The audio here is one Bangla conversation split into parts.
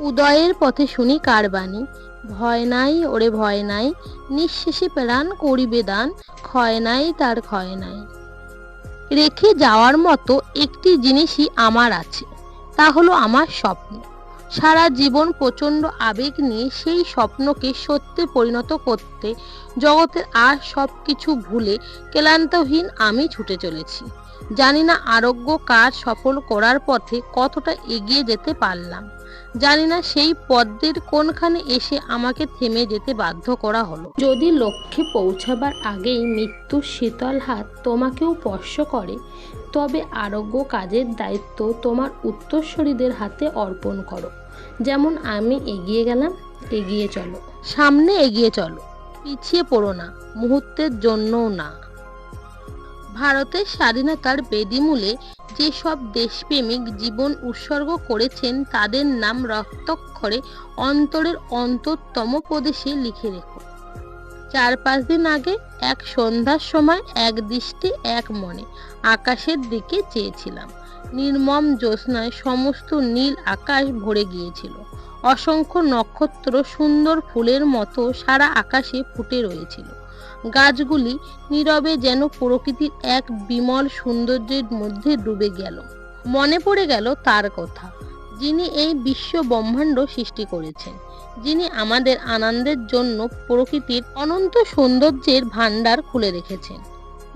উদয়ের পথে শুনি কার বাণী, ভয় নাই ওরে ভয় নাই, নিঃশেষে প্রাণ করিবে দান, ক্ষয় নাই তার ক্ষয় নাই। রেখে যাওয়ার মতো একটি জিনিসই আমার আছে, তা হলো আমার স্বপ্ন। সারা জীবন প্রচণ্ড আবেগ নিয়ে সেই স্বপ্নকে সত্যে পরিণত করতে জগতের আর সব কিছু ভুলে ক্লান্তহীন আমি ছুটে চলেছি। জানি না আরোগ্য কাজ সফল করার পথে কতটা এগিয়ে যেতে পারলাম। জানি না সেই পদ্মের কোনখানে এসে আমাকে থেমে যেতে বাধ্য করা হলো। যদি লক্ষ্যে পৌঁছাবার আগেই মৃত্যুর শীতল হাত তোমাকেও স্পর্শ করে, তবে আরোগ্য কাজের দায়িত্ব তোমার উত্তরসূরিদের হাতে অর্পণ করো। যেমন আমি এগিয়ে গেলাম, এগিয়ে চলো, সামনে এগিয়ে চলো, পিছিয়ে পড়ো না, মুহূর্তের জন্যও না। ভারতের স্বাধীনতার বেদিমূলে যেসব দেশপ্রেমিক জীবন উৎসর্গ করেছেন তাদের নাম রক্তাক্ষরে অন্তরের অন্তরতম প্রদেশে লিখে রেখো। 4-5 দিন আগে এক সন্ধ্যার সময় এক দৃষ্টি এক মনে আকাশের দিকে চেয়েছিলাম। নির্মম জ্যোৎস্নায় সমস্ত নীল আকাশ ভরে গিয়েছিল। অসংখ্য নক্ষত্র সুন্দর ফুলের মতো সারা আকাশে ফুটে রয়েছিল। গাছগুলি নীরবে যেন প্রকৃতির এক বিমল সৌন্দর্যের মধ্যে ডুবে গেল। মনে পড়ে গেল তার কথা, যিনি এই বিশ্ব ব্রহ্মাণ্ড সৃষ্টি করেছেন, যিনি আমাদের আনন্দের জন্য প্রকৃতির অনন্ত সৌন্দর্যের ভান্ডার খুলে রেখেছেন।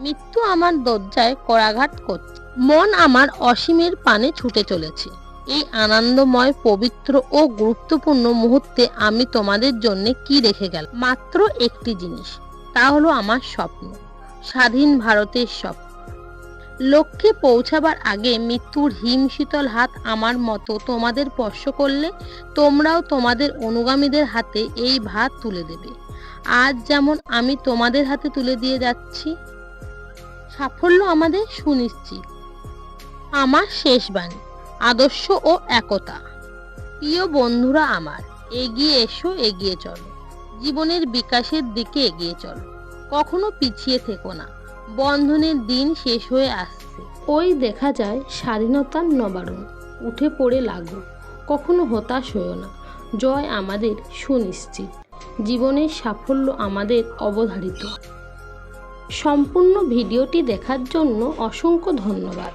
মৃত্যু আমার দরজায় করাঘাত করছে, মন আমার অসীমের পানে ছুটে চলেছে। এই আনন্দময়, পবিত্র ও গুরুত্বপূর্ণ মুহূর্তে আমি তোমাদের জন্য কি রেখে গেলাম? মাত্র একটি জিনিস, তা হলো আমার স্বপ্ন, স্বাধীন ভারতের স্বপ্ন। লক্ষ্যে পৌঁছাবার আগে মৃত্যুর হিমশীতল হাত আমার মতো তোমাদের স্পর্শ করলে তোমরাও তোমাদের অনুগামীদের হাতে এই ভাত তুলে দেবে, আজ যেমন আমি তোমাদের হাতে তুলে দিয়ে যাচ্ছি। সাফল্য আমাদের সুনিশ্চিত। আমার শেষ বাণী, আদর্শ ও একতা। প্রিয় বন্ধুরা আমার, এগিয়ে এসো, এগিয়ে চলো, জীবনের বিকাশের দিকে এগিয়ে চলো। কখনো পিছিয়ে থেকো না, বন্ধনের দিন শেষ হয়ে আসছে। ওই দেখা যায় স্বাধীনতার নবারণ, উঠে পড়ে লাগো, কখনো হতাশ হয়েও না, জয় আমাদের সুনিশ্চিত, জীবনের সাফল্য আমাদের অবধারিত। সম্পূর্ণ ভিডিওটি দেখার জন্য অসংখ্য ধন্যবাদ।